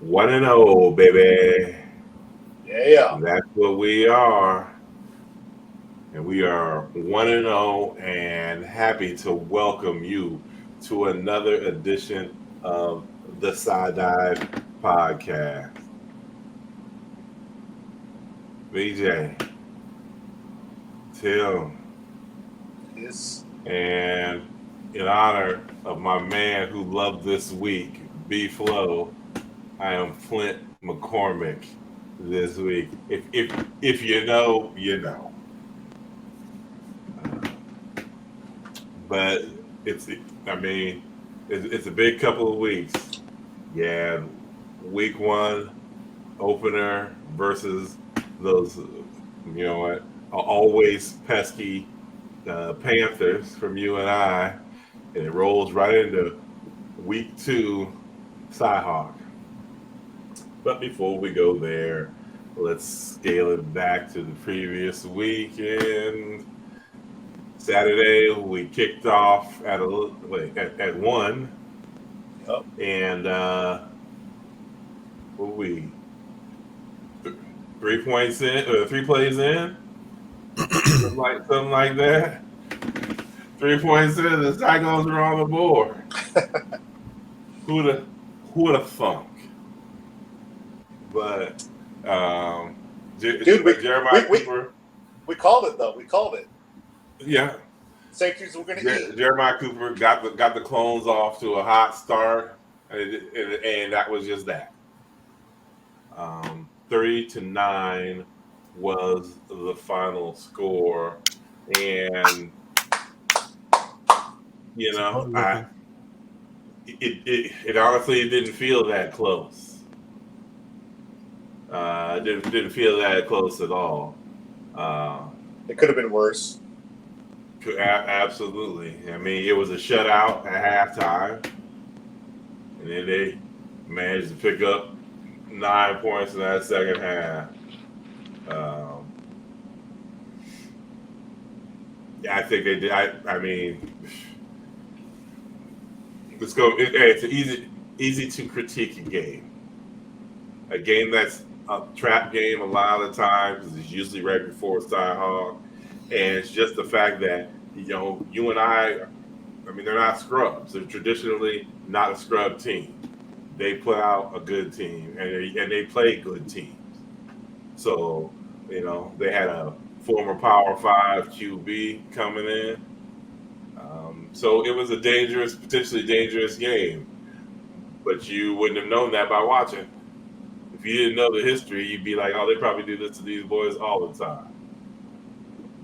1-0, baby. Yeah. That's what we are. And we are 1-0 and happy to welcome you to another edition of the Side Dive Podcast. BJ, Tim, Yes. and in honor of my man who loved this week, B Flow, I am Flint McCormick this week. If you know, you know. But it's I mean, it's a big couple of weeks. Yeah, week one opener versus those what always pesky Panthers from UNI, and it rolls right into week two Cyhawk. But before we go there, let's scale it back to the previous week. And Saturday we kicked off at one, Yep. and what were we 3 points in or 3 plays in, something like that. 3 points in, the Cyclones are on the board. Who'd have who'd have thunk? But Dude, Jeremiah we, we, Cooper, we called it, though. We called it. yeah, Same things we're going to eat. Jeremiah Cooper got the clones off to a hot start, and that was just that. 3-9 was the final score, and I it honestly didn't feel that close. Didn't feel that close at all. Uh, It could have been worse. Absolutely. I mean, it was a shutout at halftime, and then they managed to pick up 9 points in that second half. Um, yeah, I think they did. I mean, let's go. It's easy to critique a game that's a trap game a lot of the times because it's usually right before Cyhawk, and it's just the fact that you and I mean, they're not scrubs. They're traditionally not a scrub team. They put out a good team, and they play good teams. So they had a former Power Five QB coming in. So it was a potentially dangerous game. But you wouldn't have known that by watching. If you didn't know the history, you'd be like, "Oh, they probably do this to these boys all the time."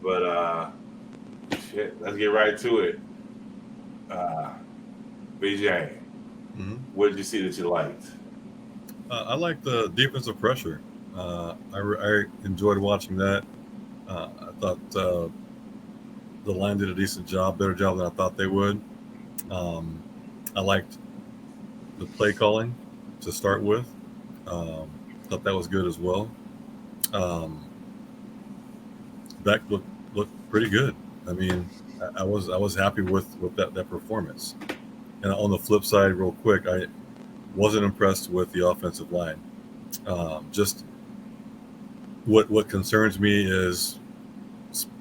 But shit, let's get right to it. Uh, BJ, what did you see that you liked? I like the defensive pressure. I enjoyed watching that. I thought the line did a decent job, better job than I thought they would. Um, I liked the play calling to start with. Um, thought that was good as well. Um, Beck looked pretty good. I mean, I was happy with that performance. And on the flip side, real quick, I wasn't impressed with the offensive line. Just what concerns me is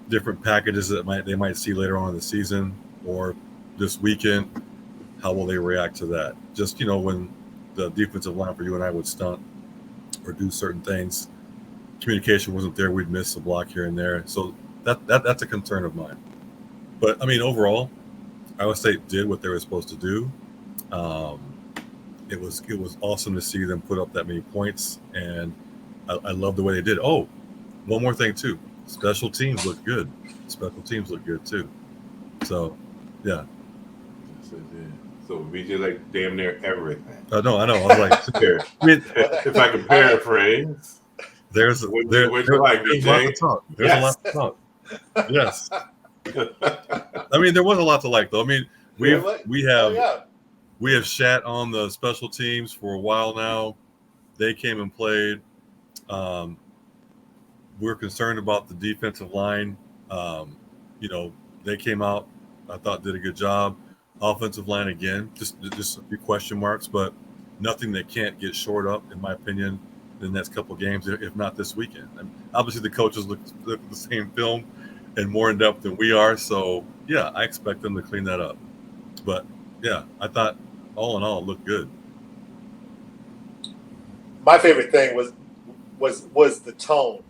different packages that they might see later on in the season or this weekend. How will they react to that? Just when the defensive line for UNI would stunt or do certain things, communication wasn't there. We'd miss a block here and there. So that's a concern of mine. But I mean, overall, Iowa State did what they were supposed to do. Um, it was awesome to see them put up that many points, and I love the way they did. Oh, one more thing too. Special teams look good. Special teams look good too. So, yeah. So BJ like damn near everything. No, I know. I was like, Here, I mean, if I can paraphrase, there's what you like, there's a lot to BJ? talk. There's a Yes. lot to talk. Yes. I mean, there was a lot to like, though. I mean, we Oh, yeah. have shat on the special teams for a while now. They came and played. Um, we're concerned about the defensive line. Um, they came out. I thought did a good job. Offensive line again, just a few question marks, but nothing that can't get shored up, in my opinion, in the next couple of games, if not this weekend. And obviously, the coaches look at the same film and more in depth than we are. So, yeah, I expect them to clean that up. But, yeah, I thought all in all it looked good. My favorite thing was the tone.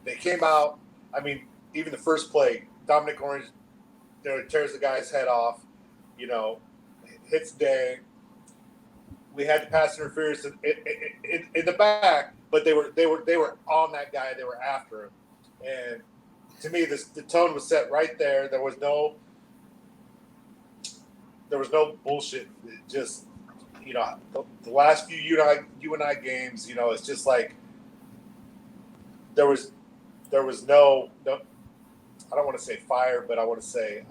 They came out. I mean, even the first play, Dominic Orange, tears the guy's head off. Hits Day. We had the pass interference in the back, but they were on that guy. They were after him, and to me, the tone was set right there. There was no bullshit. It just the last few UNI games, it's just like there was no. I don't want to say fire, but I want to say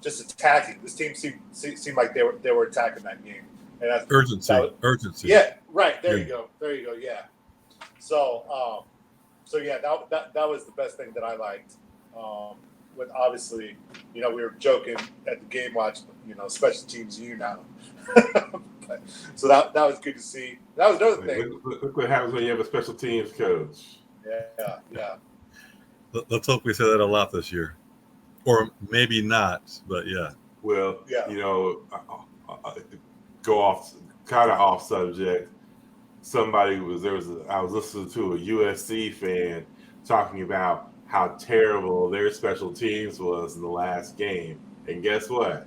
just attacking. This team seemed like they were attacking that game. And urgency. Yeah, right. There you go. Yeah. So, yeah, that was the best thing that I liked. With obviously, we were joking at the game watch. Special teams, so that was good to see. That was another thing. Look what happens when you have a special teams coach. Yeah. Let's hope we say that a lot this year, or maybe not. But yeah. Well, yeah. Go off, kind of off subject. I was listening to a USC fan talking about how terrible their special teams was in the last game, and guess what?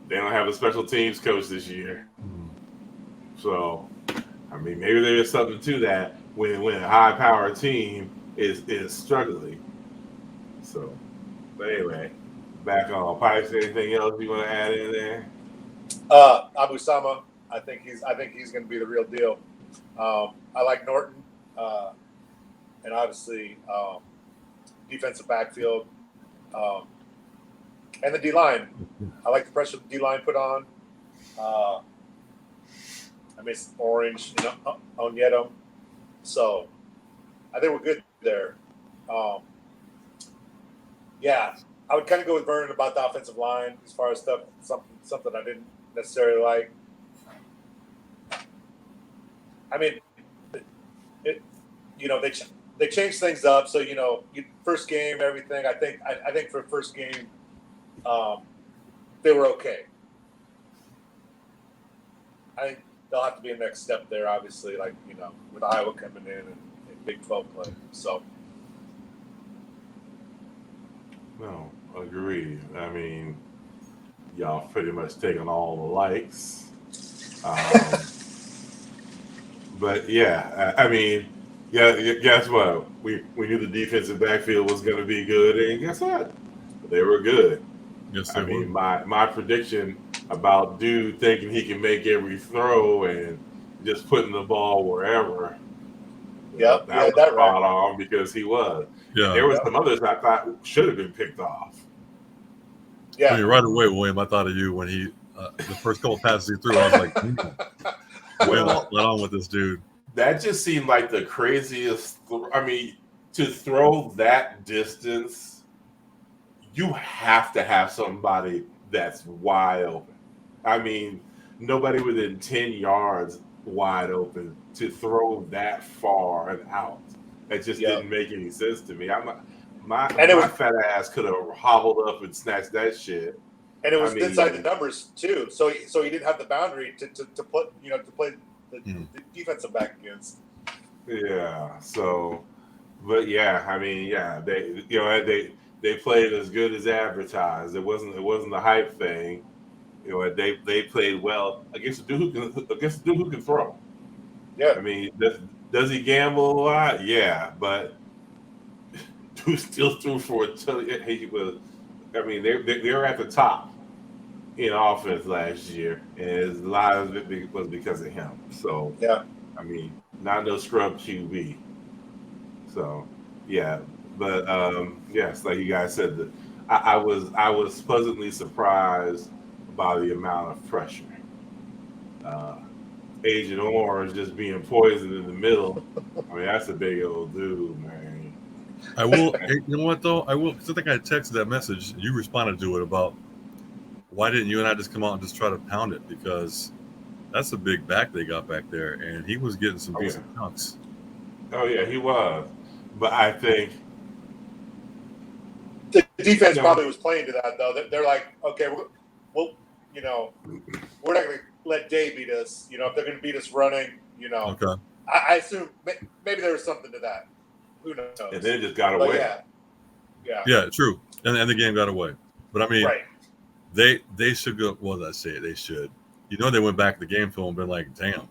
They don't have a special teams coach this year. So, I mean, maybe there's something to that when a high-powered team is struggling. So, but anyway, back on Pipes. Anything else you want to add in there? Abu Sama, I think he's going to be the real deal. I like Norton, and obviously defensive backfield, and the D line. I like the pressure the D line put on. I miss Orange, Onyedem. So I think we're good there. Yeah, I would kind of go with Vernon about the offensive line as far as something I didn't necessarily like. I mean, they changed things up. So first game, everything. I think for first game, they were okay. I think there'll have to be a next step there, obviously, like with Iowa coming in and Big 12 play. So. No, agreed. I mean, y'all pretty much taking all the likes. But yeah, I mean, guess what? We knew the defensive backfield was going to be good, and guess what? They were good. Yes, I mean, my prediction about dude thinking he can make every throw and just putting the ball wherever. Yep, that was spot on because he was. Yeah, there was some others I thought should have been picked off. Yeah, I mean, right away, William, I thought of you when he the first couple passes he threw. I was like, well, let on with this dude. That just seemed like the craziest. I mean, to throw that distance, you have to have somebody that's wide open. I mean, nobody within 10 yards wide open to throw that far and out. It just didn't make any sense to me. My fat ass could have hobbled up and snatched that shit. And it was inside the numbers too, so he didn't have the boundary to put to play the defensive back against. Yeah. So, but yeah, I mean, yeah, they played as good as advertised. It wasn't the hype thing. They played well against a dude who can throw. Yeah. I mean, does he gamble a lot? Yeah, but dude still threw for a ton. He was. I mean, they were at the top in offense last year, and a lot of it was because of him. So yeah, I mean, not no scrub QB. So yeah, but yes, like you guys said, I was pleasantly surprised by the amount of pressure. Agent Orange just being poisoned in the middle. I mean, that's a big old dude, man. I will. You know what though? I will. Cause I think I texted that message. You responded to it about why didn't you and I just come out and just try to pound it? Because that's a big back they got back there, and he was getting some Oh, yeah. decent chunks. Oh yeah, he was. But I think The defense No. probably was playing to that, though. They're like, okay, we'll we're not going to let Day beat us. If they're going to beat us running, Okay. I assume maybe there was something to that. Who knows? and then it just got But away. Yeah, true. And the game got away. But I mean, right. they should go. Well, I say they should. They went back to the game film and been like, damn,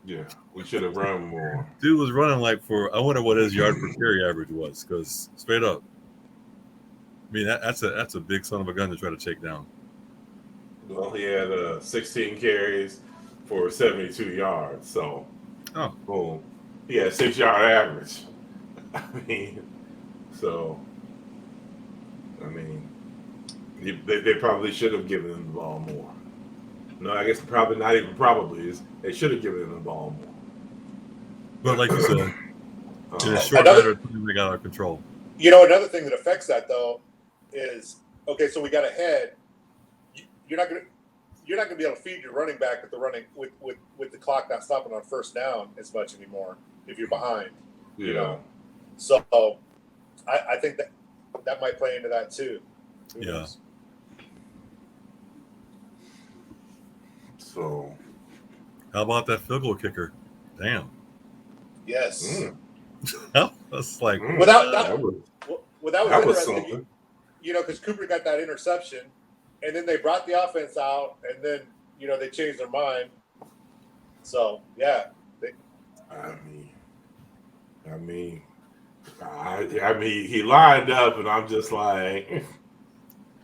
Yeah, we should have run more. dude was running like I wonder what his yard per carry average was, because straight up, I mean that's a big son of a gun to try to take down. Well, he had 16 carries for 72 yards. So, boom, he had 6-yard average. I mean, they probably should have given him the ball more. No, I guess probably not even probably is they should have given him the ball more. But like you said, in a short matter of time, they got out of control. Another thing that affects that though is okay. So we got ahead. You're not gonna be able to feed your running back with the clock not stopping on first down as much anymore if you're behind. Yeah. So I think that might play into that too. Who knows? So, how about that field goal kicker? Damn. Yes. That's like that was interesting. Something. Because Cooper got that interception, and then they brought the offense out, and then they changed their mind. So yeah. I mean, he lined up, and I'm just like,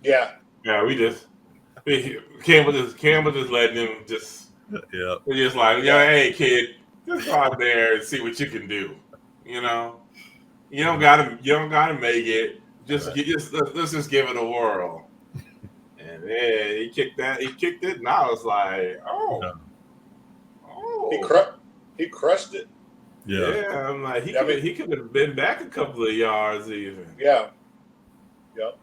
yeah. Campbell just letting him just, We're just like, hey kid, just go out there and see what you can do. You don't gotta make it. Let's just give it a whirl. And then he kicked it, and I was like, He crushed it. Yeah, I'm like, he could have been back a couple of yards even. Yeah. Yep.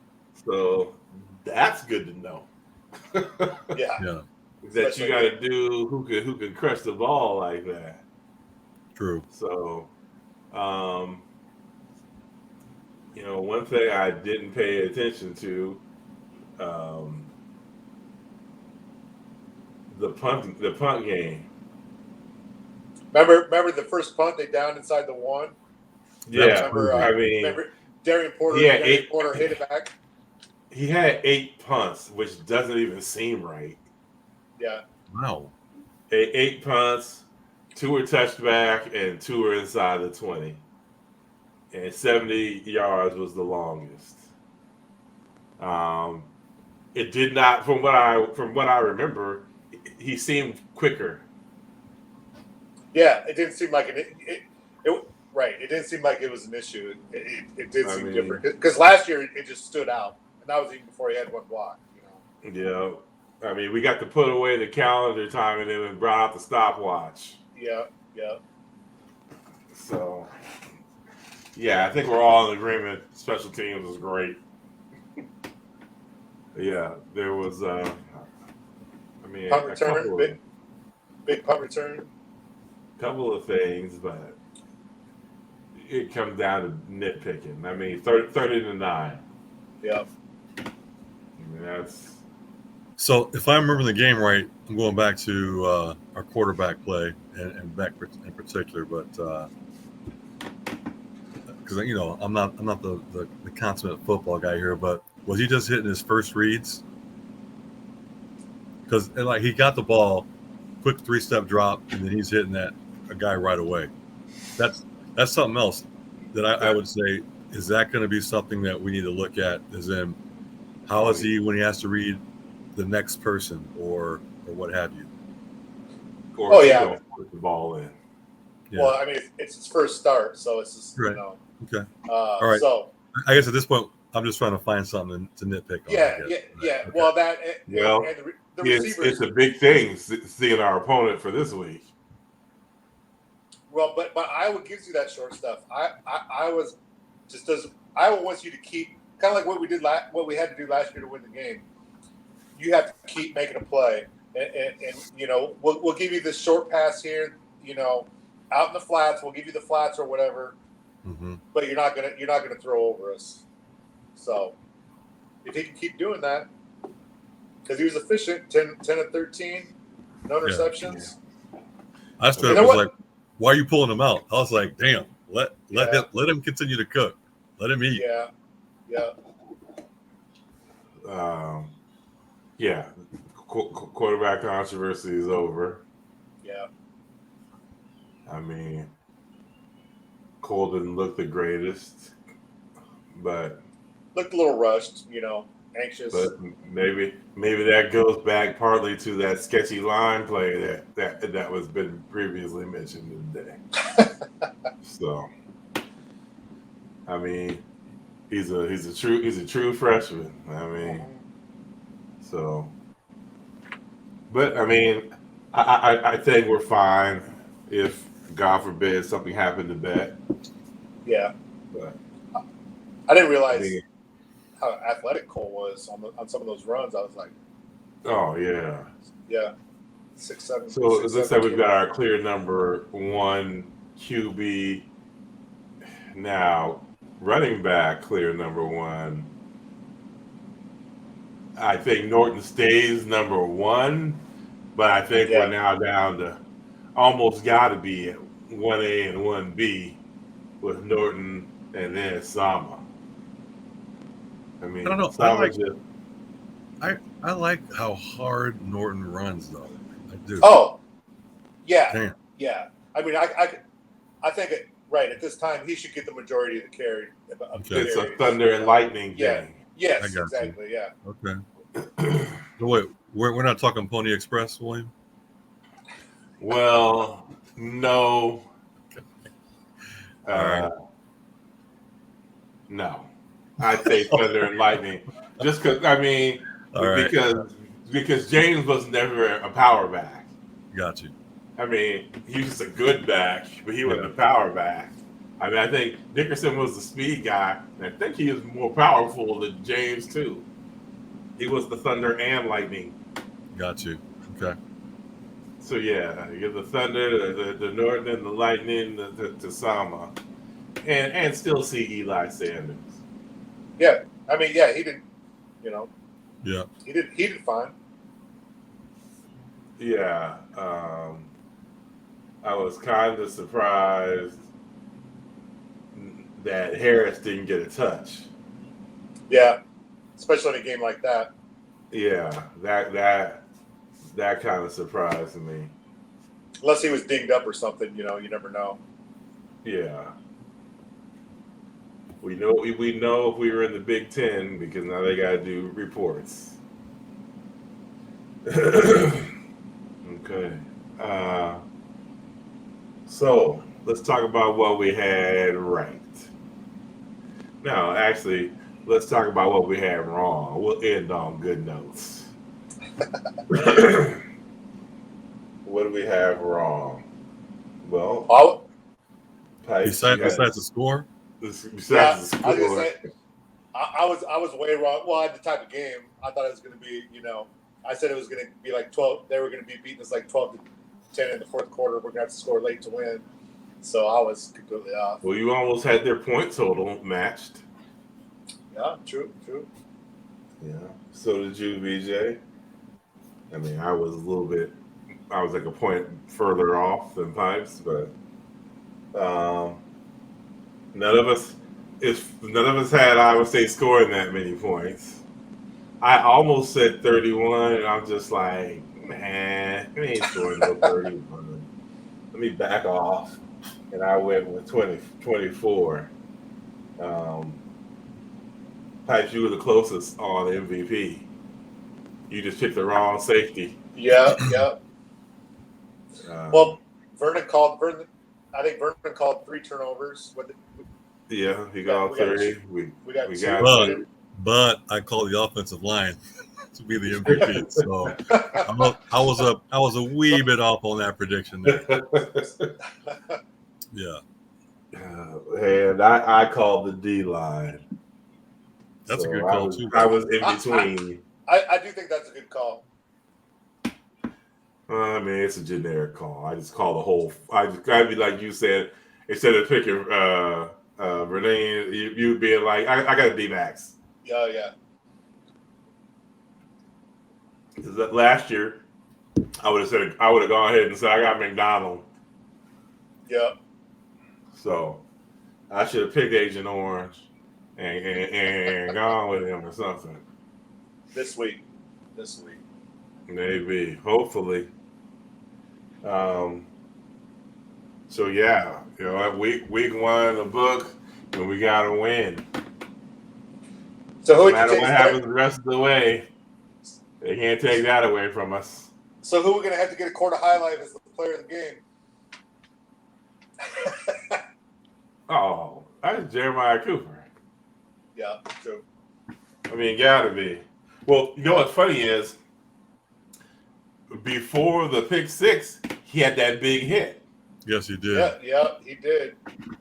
So that's good to know. Yeah. That you got to do who can crush the ball like that. True. So, one thing I didn't pay attention to, the punt game. Remember the first punt they downed inside the 1? Yeah, remember Darian Porter hit it back. He had 8 punts, which doesn't even seem right. Yeah. Wow. 8 punts, 2 were touched back, and 2 were inside the 20. And 70 yards was the longest. It did not, from what I remember, he seemed quicker. Yeah, it didn't seem like it didn't seem like it was an issue. It did seem different because last year it just stood out, and that was even before he had one block. Yeah, we got to put away the calendar time and then brought out the stopwatch. Yeah. So, I think we're all in agreement. Special teams was great. Yeah, there was. Punt return, big punt return. Couple of things, but it comes down to nitpicking. 30-9. Yeah. That's. So if I remember the game right, I'm going back to our quarterback play and back in particular, but because I'm not the consummate football guy here, but was he just hitting his first reads? Because he got the ball, quick 3-step drop, and then he's hitting a guy right away. That's something else that I would say, is that going to be something that we need to look at? As in, how is he when he has to read the next person or what have you? Or put the ball in. Yeah. Well, it's his first start, so it's just right. Okay. All right. So I guess at this point, I'm just trying to find something to nitpick on. Yeah. Okay. Well, that and the receivers. It's a big thing seeing our opponent for this week. Well, but Iowa gives you that short stuff. Iowa wants you to keep kind of like what we had to do last year to win the game. You have to keep making a play, and you know, we'll give you this short pass here, you know, out in the flats. We'll give you the flats or whatever, but you're not gonna throw over us. So if he can keep doing that, because he was efficient, 10 of 13, no interceptions. Yeah. I started was like, why are you pulling him out? I was like, damn, let him continue to cook. Let him eat. Yeah. Yeah. Quarterback controversy is over. Yeah. I mean, Cole didn't look the greatest, but looked a little rushed, you know, anxious. But maybe that goes back partly to that sketchy line play that was been previously mentioned today. So, I mean, he's a true freshman. I mean, so, but I mean, I think we're fine if God forbid something happened to Bet. Yeah, but I didn't realize how athletic Cole was on some of those runs. I was like, oh yeah, 6'7". So it looks like we've got our clear number one QB now. Running back clear number one. I think Norton stays number one, but I think we're now down to almost got to be 1A and 1B with Norton and then Sama. I mean, I don't know. I like how hard Norton runs, though. I do. Oh, yeah. Damn. Yeah. I mean, I think right at this time he should get the majority of the carry. It's a thunder and lightning game. Yes, exactly. You. Yeah. Okay. So wait, we're not talking Pony Express, William? Well, no. All right. No. I'd say thunder and lightning. Just because, I mean, because James was never a power back. Got you. I mean, he was just a good back, but he wasn't a power back. I mean, I think Dickerson was the speed guy, and I think he is more powerful than James, too. He was the thunder and lightning. Got you. Okay. So, yeah, you get the thunder, the Norton, and the lightning, the Sama. And still see Eli Sanders. Yeah. I mean, yeah, he did, you know. Yeah. He did fine. Yeah. I was kind of surprised that Harris didn't get a touch. Yeah. Especially in a game like that. Yeah. That kind of surprised me. Unless he was dinged up or something, you know, you never know. Yeah. We know if we were in the Big Ten because now they got to do reports. Okay. So let's talk about what we had right. No, actually, let's talk about what we had wrong. We'll end on good notes. What do we have wrong? Well, besides the score. Besides the score. I was gonna say, I was way wrong. Well, at the type of game, I thought it was going to be, you know, I said it was going to be like 12. They were going to be beating us like 12-10 in the fourth quarter. We're going to have to score late to win. So I was completely off. Well, you almost had their point total matched. Yeah, true. Yeah. So did you, VJ. I mean, I was like a point further off than Pipes, but none of us had Iowa State scoring that many points. I almost said 31, and I'm just like, man, we ain't scoring no 31. Let me back off. And I went with 24. Pipes, you were the closest on MVP. You just picked the wrong safety. Yeah. Well, I think Vernon called 3 turnovers. Yeah, he called 30. We got but I called the offensive line to be the MVP. So I was a wee bit off on that prediction there. Yeah. And I called the D line. That's a good call too. I was in between. I do think that's a good call. I mean, it's a generic call. I just call the whole. I just gotta be like you said. Instead of picking Renee, you being like, I got a D max. Yeah. Because last year, I would have gone ahead and said I got McDonald. Yeah. So I should have picked Agent Orange and gone with him or something. This week. Maybe, hopefully. So yeah, week one of the book, and we got to win. So who No would you matter take? what happens the rest of the way, they can't take that away from us. So who are we going to have to get a quarter highlight as the player of the game? Oh, that's Jeremiah Cooper. Yeah, true. I mean, gotta be. Well, you know what's funny is, before the pick six, he had that big hit. Yes, he did. Yeah, he did.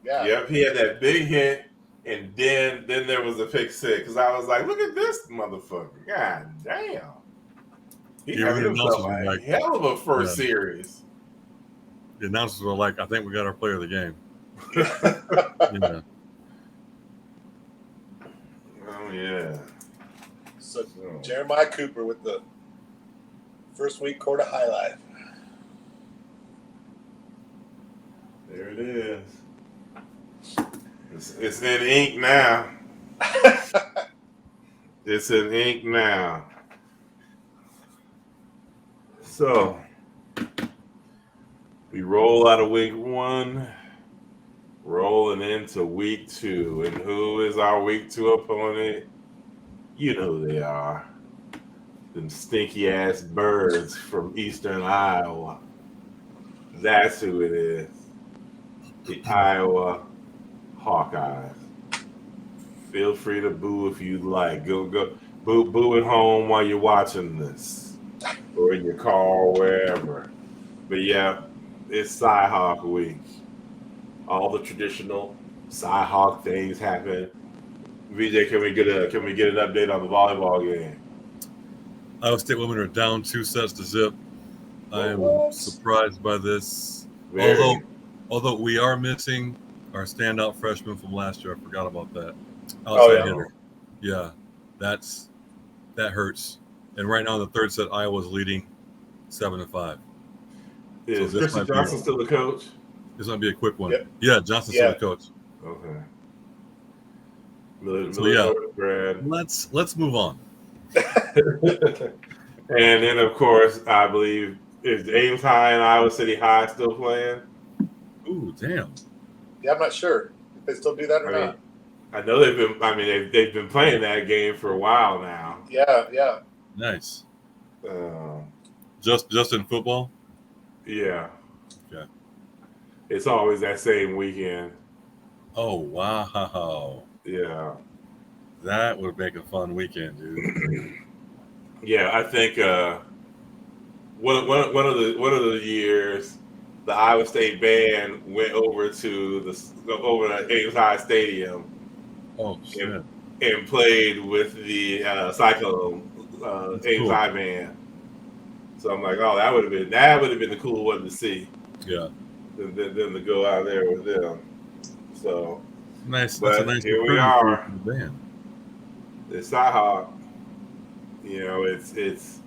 Yeah. Yep, he had that big hit, and then there was a pick six. Because I was like, look at this motherfucker. God damn. He Even having the himself announcers were a like, hell of a first yeah. series. The announcers were like, I think we got our player of the game. Yeah. Oh, yeah. So Jeremiah Cooper with the first week quarter highlight. There it is. It's in ink now. It's in ink now. So we roll out of week one, rolling into week two. And who is our week two opponent? You know who they are. Them stinky ass birds from eastern Iowa. That's who it is. The Iowa Hawkeyes. Feel free to boo if you like. Go boo at home while you're watching this, or in your car or wherever. But yeah, it's Cy-Hawk week. All the traditional Cy-Hawk things happen. VJ, can we get an update on the volleyball game? Iowa State women are down 2 sets to zip. I am surprised by this. Although we are missing our standout freshman from last year. I forgot about that. Outside hitter. Yeah, that hurts. And right now in the third set, Iowa's leading 7-5. Is Christian Johnson still the coach? This might be a quick one. Yep. Yeah, Johnson's still the coach. Okay. So yeah, let's move on. And then, of course, I believe, is Ames High and Iowa City High still playing? Ooh, damn. Yeah, I'm not sure if they still do that or not. I know they've been. I mean, they've been playing that game for a while now. Yeah. Nice. Just in football? Yeah. Okay. It's always that same weekend. Oh wow. Yeah. That would make a fun weekend, dude. Yeah, I think one of the years the Iowa State band went over to Ames High Stadium. Oh shit! And played with the Cyclone Ames High band. So I'm like, oh, that would have been the cool one to see. Yeah. Than to go out there with them. So nice. But that's a nice here we are. Band. The Cy-Hawk. It's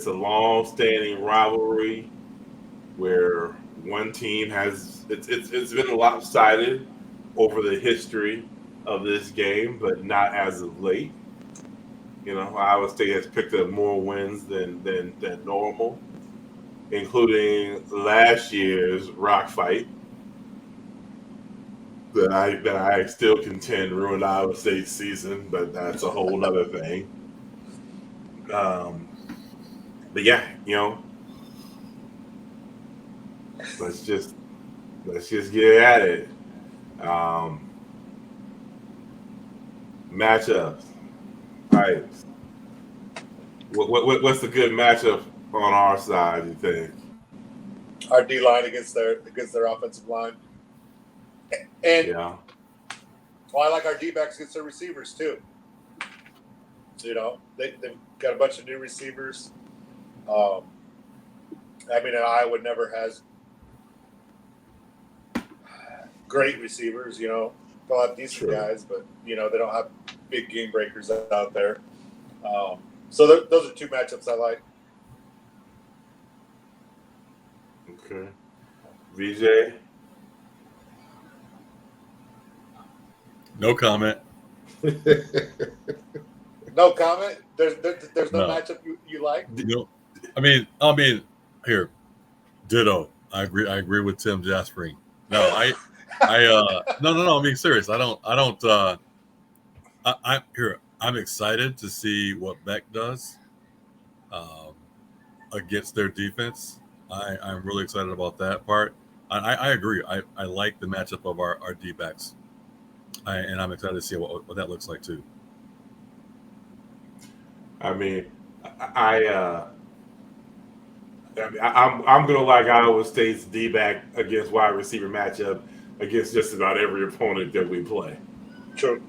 a long-standing rivalry where one team has it's been lopsided over the history of this game, but not as of late. Iowa State has picked up more wins than normal, including last year's rock fight that I still contend ruined Iowa State's season, but that's a whole other thing. But yeah, let's just get at it. Matchups. Right. What's the good matchup on our side, you think? Our D line against their offensive line. And yeah. Well, I like our D-backs against their receivers too. They've got a bunch of new receivers. I mean, Iowa never has great receivers. They'll have decent True. guys, but they don't have big game breakers out there. So those are two matchups I like. Okay. VJ. No comment. No comment. There's no No. matchup you like. No. I mean, here, ditto. I agree with Tim Jaspering. No, no. I'm being serious. I'm excited to see what Beck does um, against their defense. I'm really excited about that part. I agree. I like the matchup of our D backs, and I'm excited to see what that looks like too. I mean, I'm gonna like Iowa State's D back against wide receiver matchup against just about every opponent that we play. True.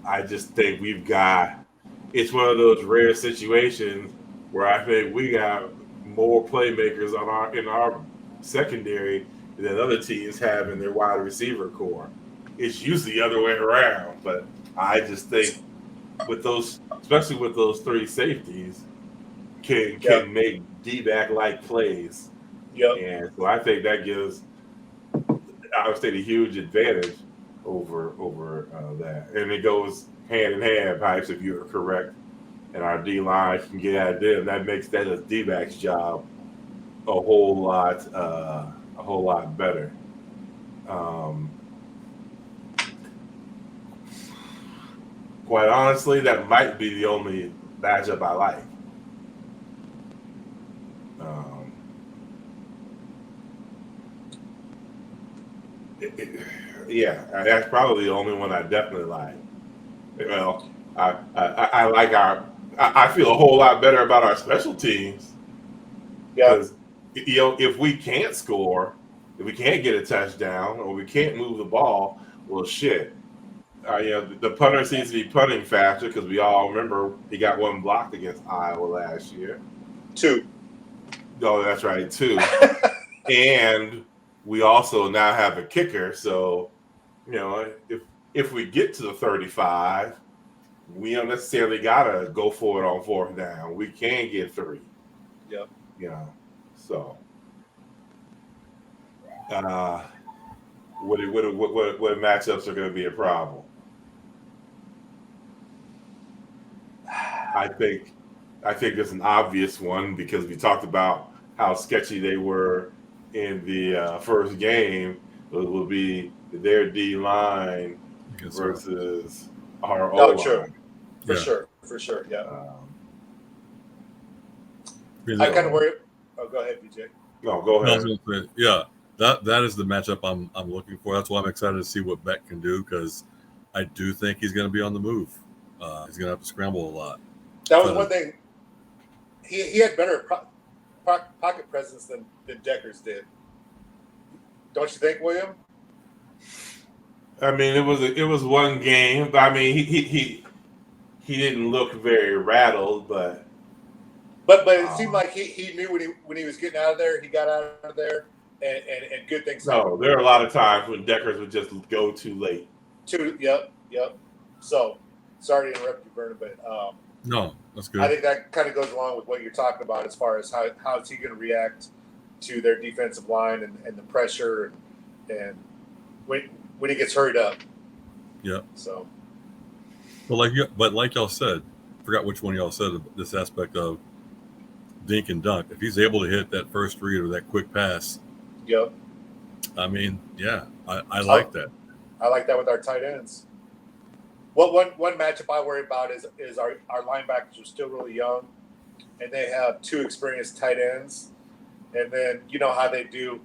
I just think it's one of those rare situations where I think we got more playmakers in our secondary than other teams have in their wide receiver core. It's usually the other way around, but I just think especially with those three safeties, can make D-back like plays. Yep. And so I think that gives Iowa State a huge advantage over that. And it goes hand in hand, Pipes, if you're correct. And our D line can get at them. That makes that a D-back's job a whole lot better. Quite honestly, that might be the only matchup I like. Yeah, that's probably the only one I definitely like. Well, I like I feel a whole lot better about our special teams Yeah. because if we can't score, if we can't get a touchdown, or we can't move the ball, well, shit. The punter seems to be punting faster because we all remember he got one blocked against Iowa last year. 2. Oh, that's right, 2. And we also now have a kicker, so if we get to the 35, we don't necessarily gotta go for it on 4th down. We can get 3. Yep. So what matchups are going to be a problem? I think it's an obvious one because we talked about how sketchy they were in the first game. It will be their D line versus our O line. True. For sure. Yeah. I kind of worry. Oh, go ahead, BJ. No, go ahead. Yeah, that is the matchup I'm looking for. That's why I'm excited to see what Beck can do because I do think he's going to be on the move. He's going to have to scramble a lot. That was one thing. He had better pocket presence than Deckers did. Don't you think, William? I mean, it was one game. I mean, he didn't look very rattled, but it seemed like he knew when he was getting out of there, he got out of there, and good things. No, there are a lot of times when Deckers would just go too late. Yep. So, sorry to interrupt you, Vernon, but no, that's good. I think that kind of goes along with what you're talking about as far as how is he going to react to their defensive line and the pressure and when he gets hurried up. Yeah. So. But like y'all said, I forgot which one y'all said this aspect of dink and dunk. If he's able to hit that first read or that quick pass, yep. I mean, yeah, I like that. I like that with our tight ends. One matchup I worry about is our linebackers are still really young, and they have 2 experienced tight ends, and then you know how they do.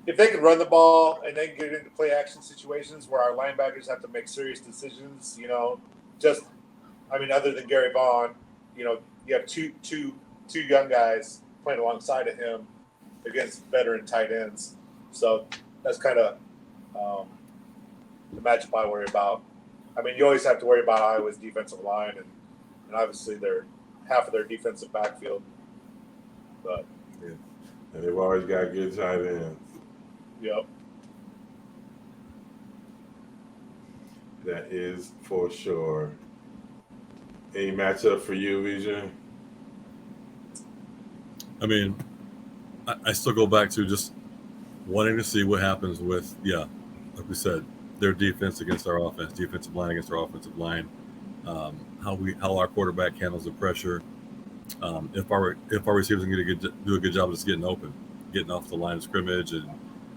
If they can run the ball and they can get into play action situations where our linebackers have to make serious decisions, other than Gary Vaughn, you have two young guys playing alongside of him against veteran tight ends. So that's kind of the matchup I worry about. I mean, you always have to worry about Iowa's defensive line and obviously they're half of their defensive backfield. But Yeah. And they've always got good tight ends. Yep. That is for sure. Any matchup for you, Vision? I mean, I still go back to just wanting to see what happens with, like we said, their defense against our offense, defensive line against our offensive line, how our quarterback handles the pressure. If our receivers can do a good job of just getting open, getting off the line of scrimmage, and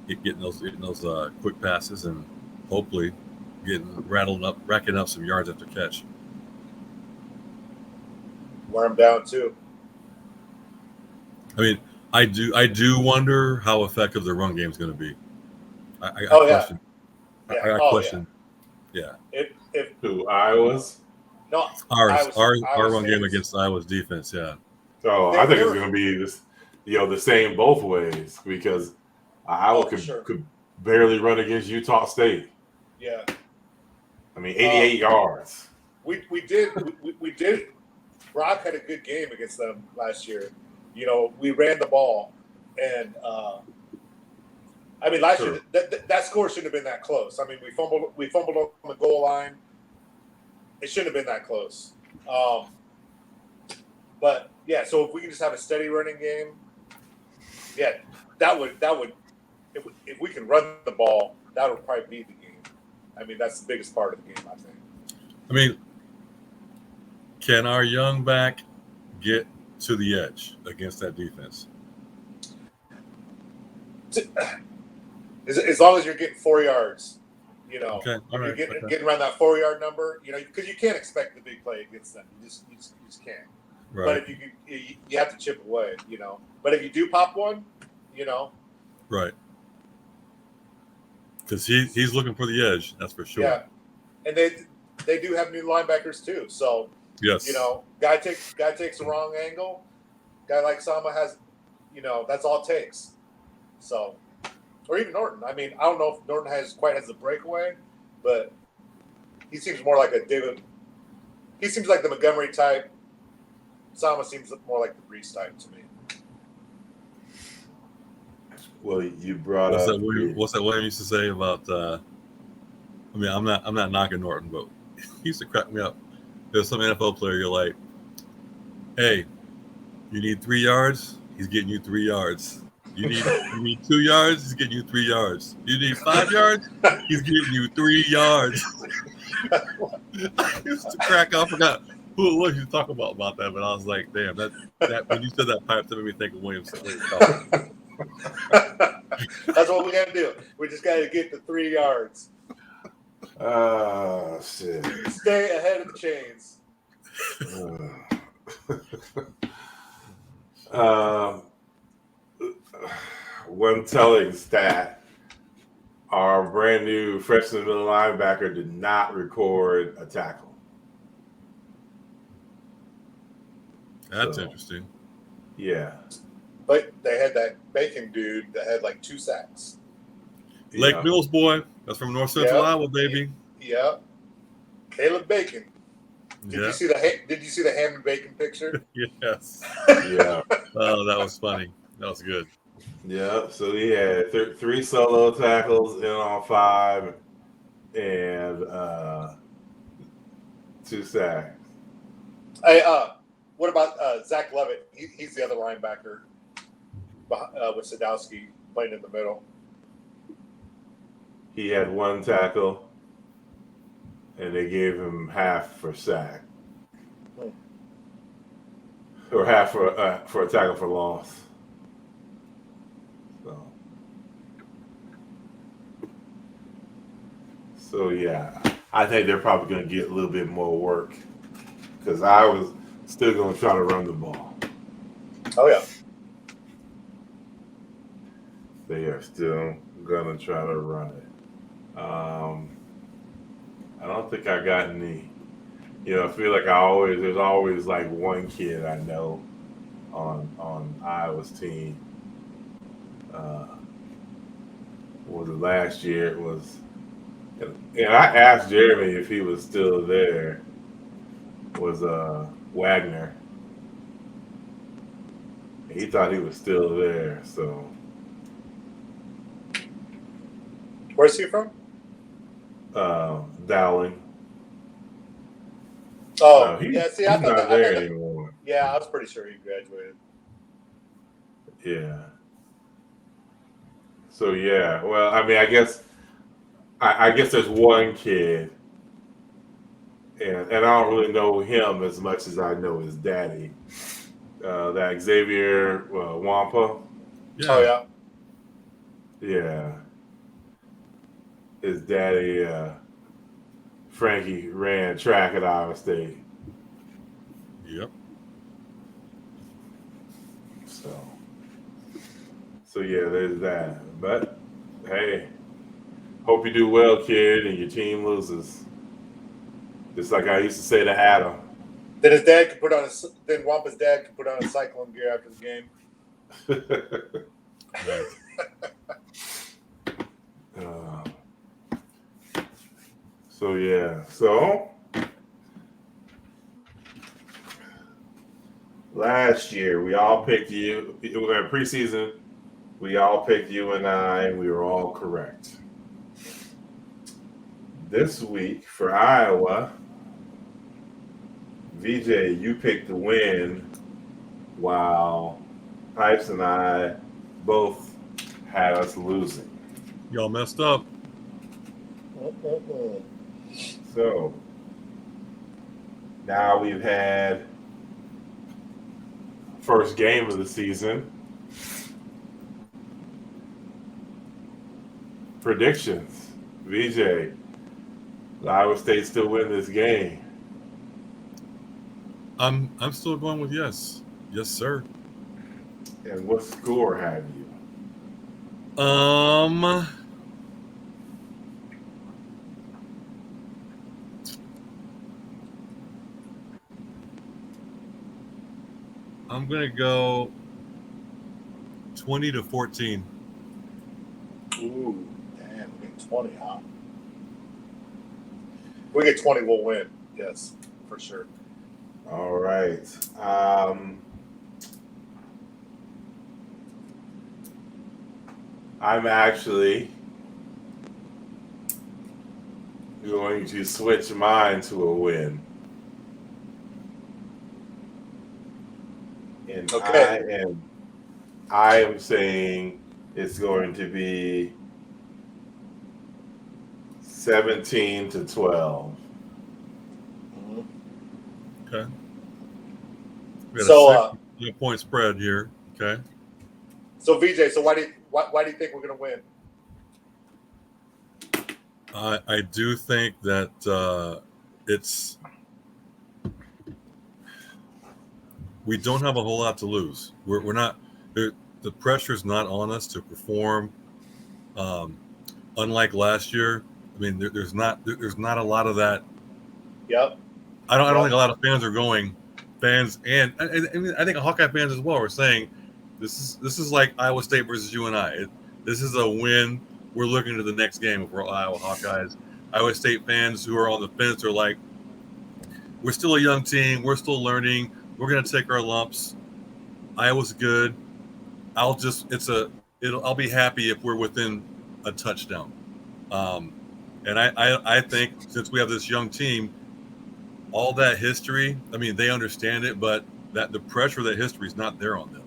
getting those quick passes, and hopefully racking up some yards after catch. Wear them down too. I mean, I do wonder how effective the run game is going to be. I Oh, yeah. question. Yeah. I Oh, question. Yeah. If Who, Iowa's? no, Our Iowa run game State's. against Iowa's defense. Yeah. So They- I think they it's were- going to be this, the same both ways because Iowa for sure. could barely run against Utah State. Yeah. I mean, 88 yards. We did. Brock had a good game against them last year. You know, we ran the ball, and I mean, last Sure. year that score shouldn't have been that close. I mean, we fumbled on the goal line. It shouldn't have been that close. But yeah, so if we can just have a steady running game, yeah, that would if we can run the ball, that would probably be the game. I mean, that's the biggest part of the game, I think. I mean, can our young back get to the edge against that defense? As long as you're getting 4 yards, you know, Okay. All right. you're Okay. getting around that 4-yard number, you know, because you can't expect the big play against them. You just can't. Right. But if you have to chip away, you know. But if you do pop one, you know, Right. Because he's looking for the edge. That's for sure. yeah. And they do have new linebackers too. So Yes. you know, guy takes the wrong angle. Guy like Sama has, you know, that's all it takes. So, or even Norton. I mean, I don't know if Norton has the breakaway, but he seems more like a David. He seems like the Montgomery type. Sama seems more like the Brees type to me. Well, you brought What's up that William used to say about? I mean, I'm not knocking Norton, but he used to crack me up. There's some NFL player you're like, hey, you need 3 yards, he's getting you 3 yards. You need 2 yards, he's getting you 3 yards. You need 5 yards, he's getting you 3 yards. I used to crack up. I forgot who it was you talk about that, but I was like, damn, that when you said that pipe, that made me think of Williams. That's what we got to do. We just got to get the 3 yards. Shit. Stay ahead of the chains. One telling stat: our brand new freshman middle linebacker did not record a tackle. That's So, interesting. Yeah. But they had that Bacon dude that had like 2 sacks. Lake Yeah. Mills boy, that's from North Central Yeah. Iowa, baby. Yeah. Caleb Bacon. Did Yeah. you see the ham and bacon picture? Yes. Yeah. Oh, that was funny. That was good. Yeah. So he had 3 solo tackles in on 5 and 2 sacks. Hey, what about Zach Levitt? He's the other linebacker with Sadowski playing in the middle. He had 1 tackle, and they gave him half for sack, or half for a tackle for loss. So yeah, I think they're probably going to get a little bit more work because I was still going to try to run the ball. Oh yeah. They are still going to try to run it. I don't think I got any. You know, I feel like there's always like one kid I know on Iowa's team. Was it last year? It was, and I asked Jeremy if he was still there. Was Wagner, He thought he was still there, so Where's he from? Dowling. Oh, No, he's yeah. See, I thought not that. I there thought that. anymore. Yeah, I was pretty sure he graduated. Yeah. So yeah, well, I mean, I guess there's one kid, and I don't really know him as much as I know his daddy. That Xavier Wampa. Oh Yeah. yeah. Yeah, his daddy Frankie ran track at Iowa State. Yep. So yeah, there's that. But hey, hope you do well, kid, and your team loses. Just like I used to say to Adam. Then his dad could put on. Then Wampa's dad could put on a cyclone gear after the game. Right. Uh, so yeah, so last year we all picked you. In preseason, we all picked UNI, and we were all correct. This week for Iowa, VJ, you picked the win, while Pipes and I both had us losing. Y'all messed up. So now we've had first game of the season. Predictions. VJ, Iowa State still win this game. I'm still going with yes. Yes, sir. And what score have you? I'm gonna go 20-14. Ooh, damn, we get 20, huh? If we get 20, we'll win. Yes, for sure. All right. I'm actually going to switch mine to a win. And Okay. I am saying it's going to be 17-12. Mhm. Okay. We got So, a 6-point spread here. Okay. so VJ, so why do you think we're gonna win? I do think that it's we don't have a whole lot to lose. We're not the pressure's not on us to perform. Unlike last year, I mean, there's not a lot of that. Yep. I don't Yep. think a lot of fans are going. Fans and I think Hawkeye fans as well are saying this is like Iowa State versus UNI. This is a win. We're looking to the next game for Iowa Hawkeyes. Iowa State fans who are on the fence are like, we're still a young team. We're still learning. We're going to take our lumps. Iowa's good. I'll be happy if we're within a touchdown. And I think since we have this young team, all that history, I mean, they understand it, but that the pressure of that history is not there on them.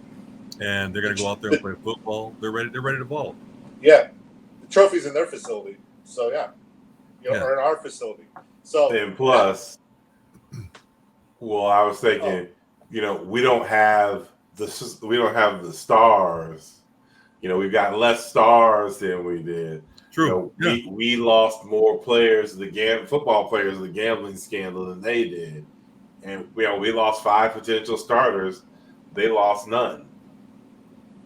And they're going to go out there and play football. They're ready to ball. Yeah. The trophy's in their facility. So yeah. Yeah. Or in our facility. So And plus, well, I was thinking, we don't have the stars. We've got less stars than we did. True. Yeah. We lost more players, football players, the gambling scandal than they did, and we lost 5 potential starters. They lost none.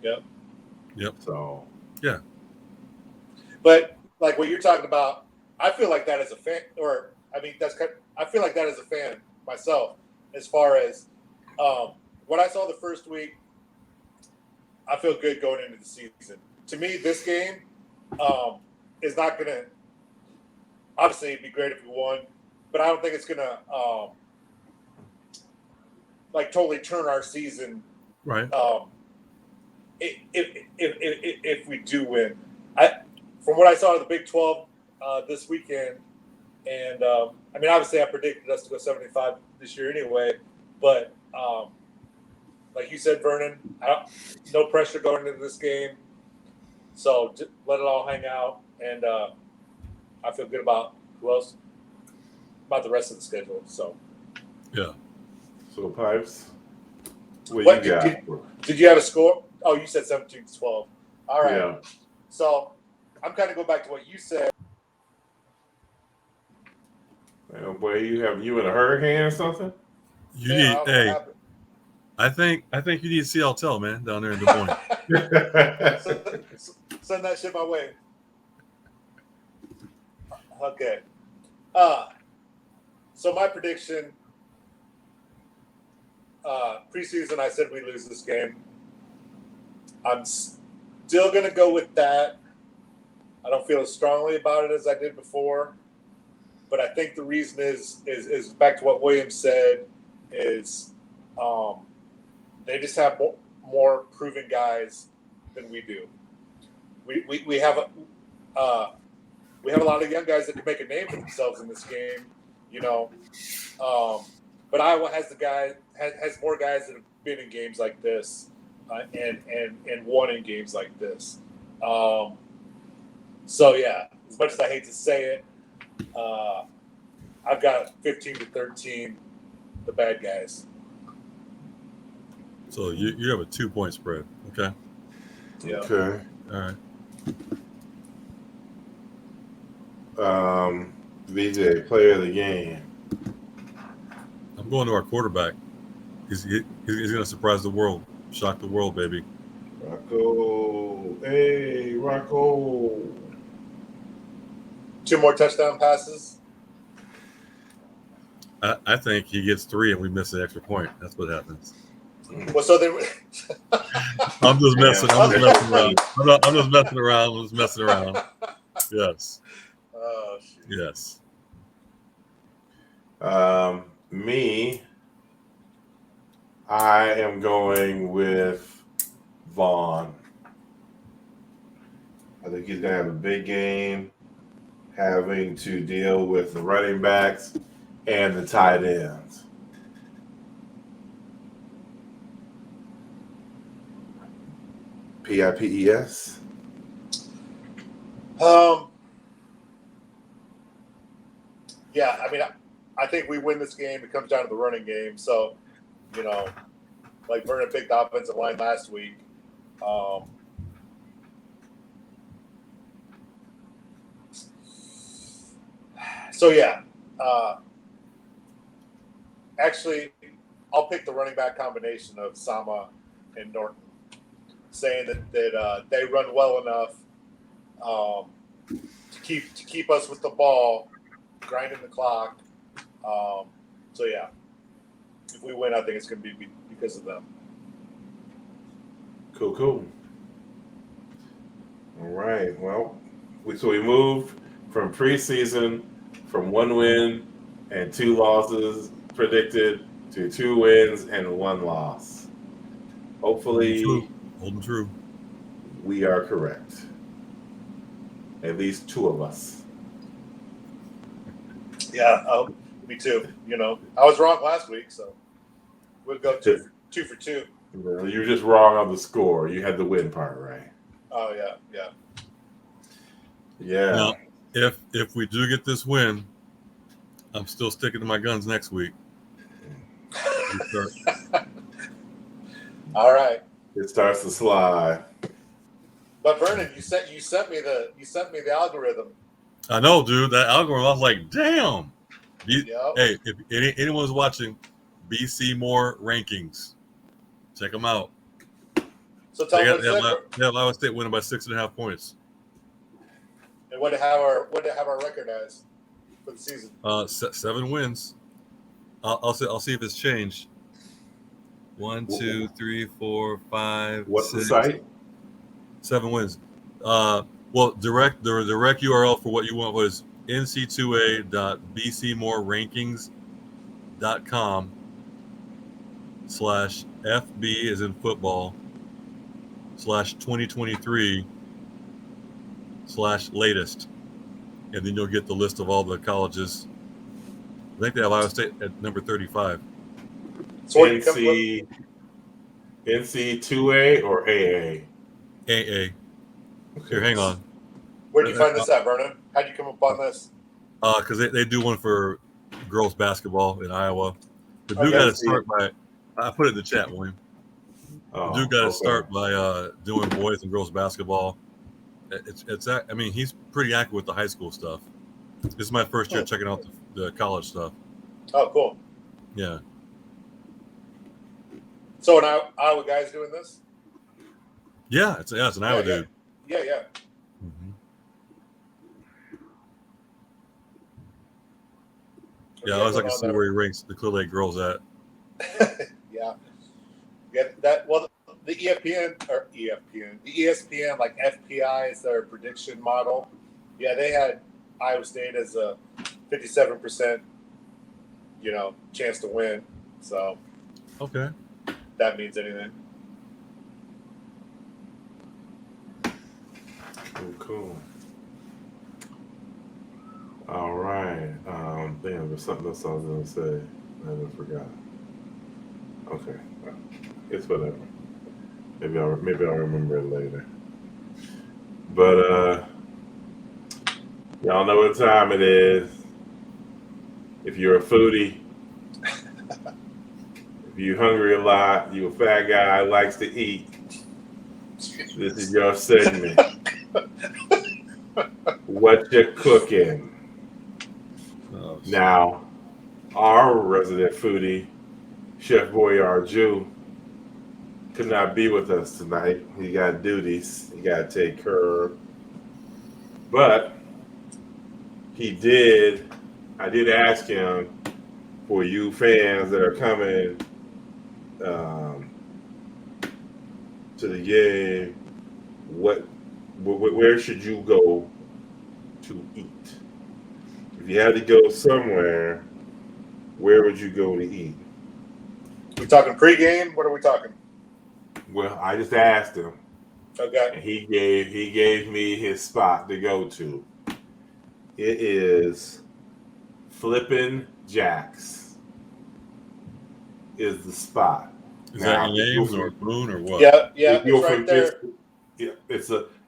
Yep. So yeah. But like what you're talking about, I feel like that as a fan, or I mean, I feel like that as a fan myself. As far as what I saw the first week, I feel good going into the season. To me, this game is not going to. Obviously, it'd be great if we won, but I don't think it's going to like totally turn our season right if we do win, from what I saw of the Big 12 this weekend, and I mean, obviously, I predicted us to go 75 this year anyway. But like you said, Vernon, no pressure going into this game, so just let it all hang out, and I feel good about about the rest of the schedule. So Yeah. So Pipes, what What you got? did you have a score? Oh, you said 17-12. All right. Yeah. So I'm kind of going back to what you said. Oh boy, you in a hurricane or something? You I need, don't know what hey, happened. I think you need CLTEL, man, down there in Des Moines. Send that shit my way. Okay. So my prediction, preseason, I said we lose this game. I'm still going to go with that. I don't feel as strongly about it as I did before, but I think the reason is back to what Williams said is they just have more proven guys than we do. We have a lot of young guys that can make a name for themselves in this game, you know. But Iowa has has more guys that have been in games like this and won in games like this. So yeah, as much as I hate to say it, I've got 15-13, the bad guys. So you have a 2-point spread, okay? Yeah. Okay. All right. VJ, player of the game. I'm going to our quarterback. He's going to surprise the world, shock the world, baby. Rocco. Hey, Rocco. 2 more touchdown passes. I think he gets 3 and we miss an extra point. That's what happens. Well, so then I'm just messing around. I'm just messing around. Yes. Oh shit. Yes. Me, I am going with Vaughn. I think he's going to have a big game, having to deal with the running backs and the tight ends. PIPES? Yeah, I mean, I think we win this game. It comes down to the running game. So, you know, like Vernon picked the offensive line last week. So yeah, actually, I'll pick the running back combination of Sama and Norton, saying that they run well enough to keep us with the ball, grinding the clock. So yeah, if we win, I think it's going to be because of them. Cool. All right. Well, so we moved from preseason from 1 win and 2 losses predicted to 2 wins and 1 loss. Hopefully, Holding true. We are correct. At least 2 of us. Yeah, me too. You know, I was wrong last week, so we'll go two for two. Well, you're just wrong on the score. You had the win part right. Oh yeah. Yeah. Now, if we do get this win, I'm still sticking to my guns next week. All right. It starts to slide. But Vernon, you sent me the algorithm. I know, dude. That algorithm, I was like, damn. Yep. Hey, if anyone's watching, BC More rankings, check them out. So tell me they have Iowa State winning by 6.5 points. And what to have our record as for the season? 7 wins. I'll see if it's changed. 1, 2, 3, 4, 5. What's 6, the site? 7 wins. Well, the direct URL for what you want was nc2a.bcmorerankings.com/FB as in football /2023/latest, and then you'll get the list of all the colleges. I think they have Iowa State at number 35. So what you come NC 2A or AA? AA. Here, hang on. Where'd you find this at, Vernon? How'd you come up on this? Because they do one for girls basketball in Iowa. The dude Okay. got to start by. I put it in the chat, William. The dude got to start by doing boys and girls basketball. I mean, he's pretty accurate with the high school stuff. This is my first year checking out the college stuff. Oh, cool. Yeah. So an Iowa guy's doing this? Yeah, it's an Iowa dude. Yeah. Mm-hmm. Yeah, I always like to see where he ranks the Clear Lake girls at. Yeah. That. Well, the ESPN, like FPI is their prediction model. Yeah, they had Iowa State as a 57%, chance to win. So, okay, that means anything. Cool. All right. Damn, there's something else I was gonna say. I just forgot. Okay, it's whatever. Maybe I'll remember it later. But y'all know what time it is. If you're a foodie, if you're hungry a lot, you a fat guy who likes to eat, this is your segment. What you cooking? Oh, Now, our resident foodie, Chef Boyardee, could not be with us tonight. He got duties he got to take care of. But I did ask him, for you fans that are coming to the game, where should you go to eat? If you had to go somewhere, where would you go to eat? We talking pregame? What are we talking? Well, I just asked him. Okay. And he gave me his spot to go to. It is Flippin' Jack's is the spot. Is that Ames or Boone or what? Yeah, it's right there.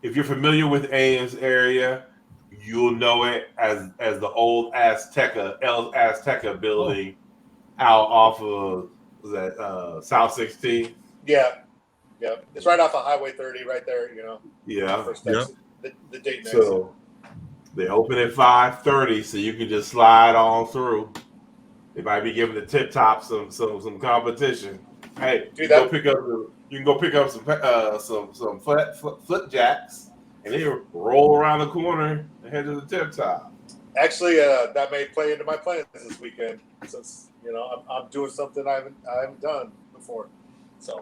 If you're familiar with Ames area, you'll know it as the old El Azteca building out off of South 16. Yeah. It's right off of Highway 30, right there. Yeah. First exit, the Dayton exit. So they open at 5:30, so you can just slide on through. They might be giving the Tip Top some competition. Hey, you can go pick up some flipjacks, and then roll around the corner and head to the Tip Top. Actually, that may play into my plans this weekend, since I'm doing something I haven't done before. So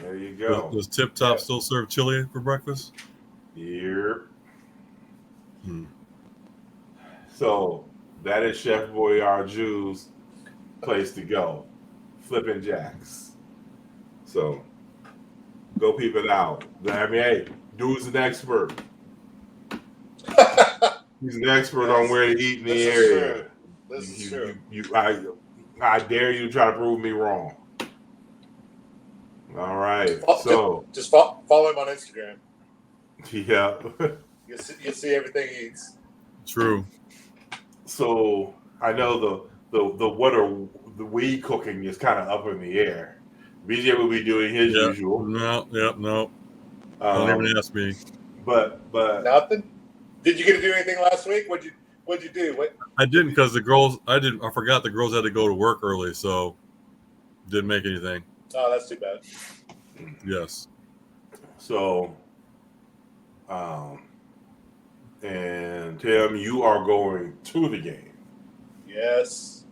there you go. Does Tip Top still serve chili for breakfast? Here. So that is Chef Boyardee's place to go. Flippin' Jacks. So go peep it out. I mean, hey, dude's an expert. He's an expert on where to eat in the area. This is true. I dare you to try to prove me wrong. All right. Just follow him on Instagram. Yeah. You'll see everything he eats. True. So I know the weed cooking is kind of up in the air. BJ will be doing his usual. No. Don't even ask me. But nothing. Did you get to do anything last week? What'd you do? I didn't, because the girls. I forgot the girls had to go to work early, so didn't make anything. Oh, that's too bad. Yes. So, and Tim, you are going to the game. Yes.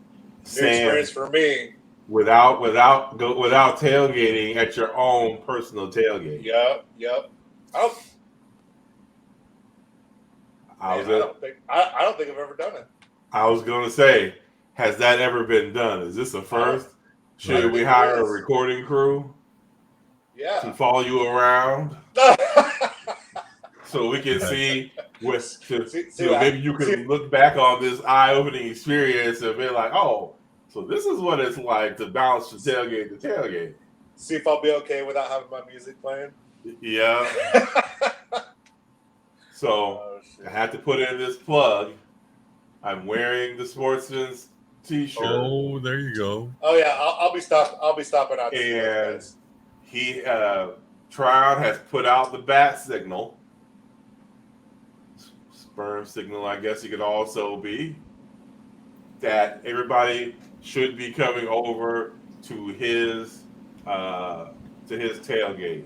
New experience for me. Without tailgating at your own personal tailgate. Yep. I don't think I've ever done it. I was going to say, has that ever been done? Is this a first? Should we hire a recording crew? to follow you around, so we can Nice. see what. See Maybe you can look back on this eye-opening experience and be like, "Oh, so this is what it's like to bounce from tailgate to tailgate." See if I'll be okay without having my music playing. Yeah. So I had to put in this plug. I'm wearing the Sportsman's T-shirt. Oh, there you go. Oh yeah, I'll be stopping out to see those And guys. he, Tryon has put out the bat signal. Sperm signal, I guess it could also be. That everybody should be coming over to his tailgate.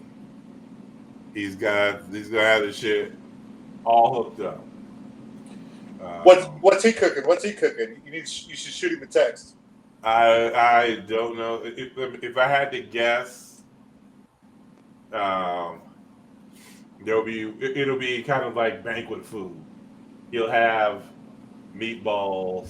He's gonna have the shit all hooked up. What's he cooking? What's he cooking? You should shoot him a text. I don't know if I had to guess. It'll be kind of like banquet food. He'll have meatballs.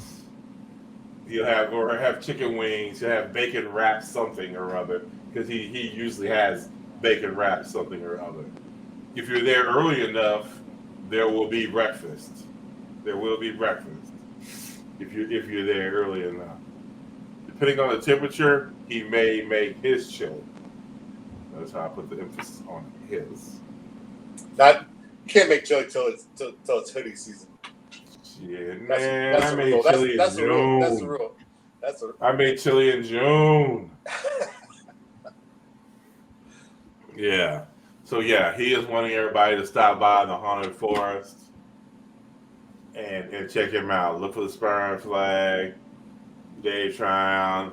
He'll have chicken wings. He'll have bacon wrapped something or other, because he usually has bacon wrapped something or other. If you're there early enough, there will be breakfast. There will be breakfast if you're there early enough. Depending on the temperature, he may make his chili. That's how I put the emphasis on his. You can't make chili till it's hoodie season. Yeah, man, I made chili in That's the June. rule. That's the rule. I made chili in June. Yeah. So yeah, he is wanting everybody to stop by the Haunted Forest and check him out. Look for the Sperm Flag, Dave Tryon.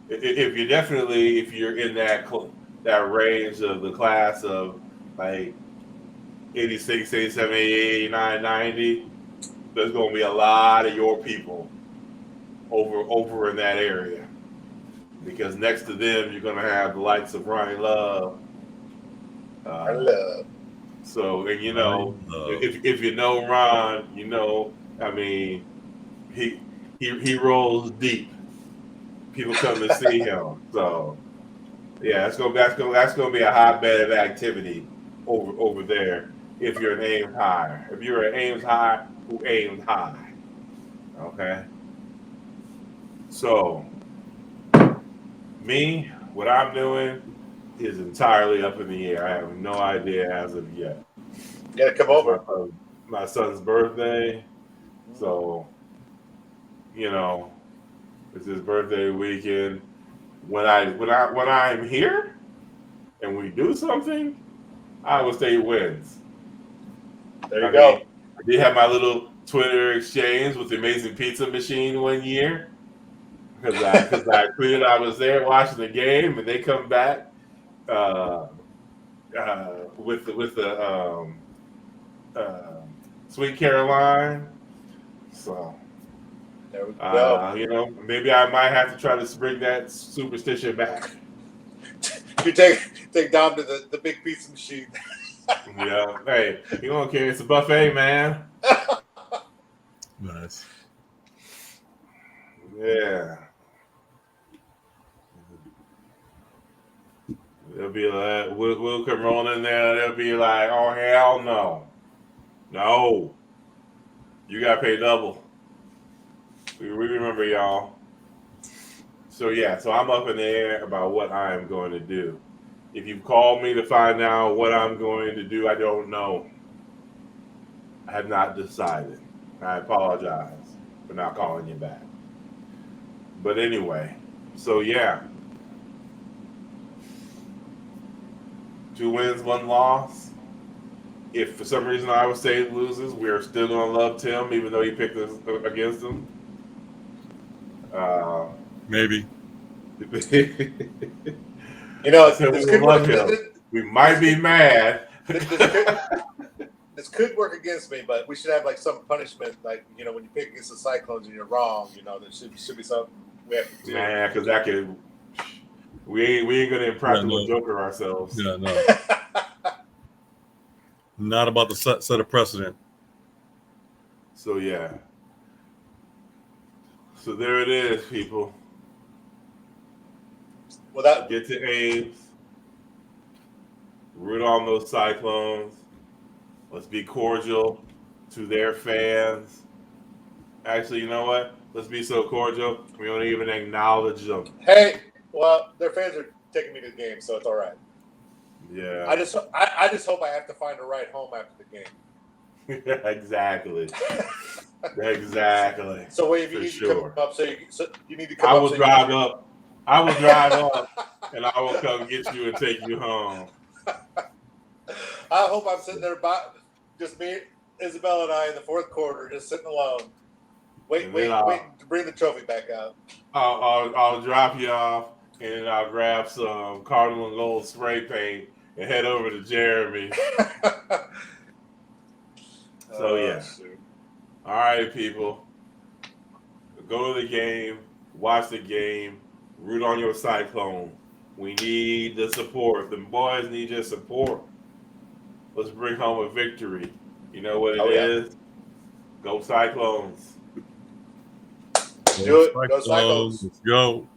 If you're in that range of the class of like 86, 87, 88, 89, 90, there's going to be a lot of your people over in that area, because next to them you're going to have the likes of Ronnie Love. I love. So, and if you know Ron, I mean, he rolls deep. People come to see him. So, yeah, that's gonna be a hotbed of activity over there. If you're an Ames High, if you're an Ames High who aimed high, okay. So, what I'm doing is entirely up in the air. I have no idea as of yet. You gotta come over. My son's birthday, so it's his birthday weekend. When I'm here and we do something, Iowa State wins. There you go. I did have my little Twitter exchange with the Amazing Pizza Machine one year, because I tweeted I was there watching the game, and they come back with the Sweet Caroline. So there we go. Maybe I might have to try to bring that superstition back. You take Dom to the big pizza machine. Yeah. Hey, you don't care. It's a buffet, man. Nice. Yeah. They'll be like, we'll come rolling in there. They'll be like, oh, hell no. No. You got to pay double. We remember y'all. So, yeah. So, I'm up in the air about what I am going to do. If you call me to find out what I'm going to do, I don't know. I have not decided. I apologize for not calling you back. But anyway, so yeah. 2 wins, 1 loss. If for some reason Iowa State loses, we are still going to love Tim, even though he picked us against them. Maybe. We might be mad. This could work against me, but we should have like some punishment, like when you pick against the Cyclones and you're wrong, there should be something we have to do. Man, because that could. We ain't gonna impractical joker ourselves. Yeah, no. Not about to set a precedent. So yeah. So there it is, people. Well, get to Ames. Root on those Cyclones. Let's be cordial to their fans. Actually, you know what? Let's be so cordial. We don't even acknowledge them. Hey, well, their fans are taking me to the game, so it's all right. Yeah. I just hope I have to find a ride home after the game. Exactly. Exactly. So wait, if you For need sure. to come up, so you need to come I up. will so drive up. I will drive up, and I will come get you and take you home. I hope I'm sitting there by just me, Isabel, and I in the fourth quarter, just sitting alone, waiting to bring the trophy back out. I'll drop you off, and then I'll grab some Cardinal and Gold spray paint and head over to Jeremy. So yeah. Shoot. All right, people. Go to the game, watch the game, root on your Cyclone. We need the support. The boys need your support. Let's bring home a victory. You know what it is? Go Cyclones. Do it. Go Cyclones. Let's go.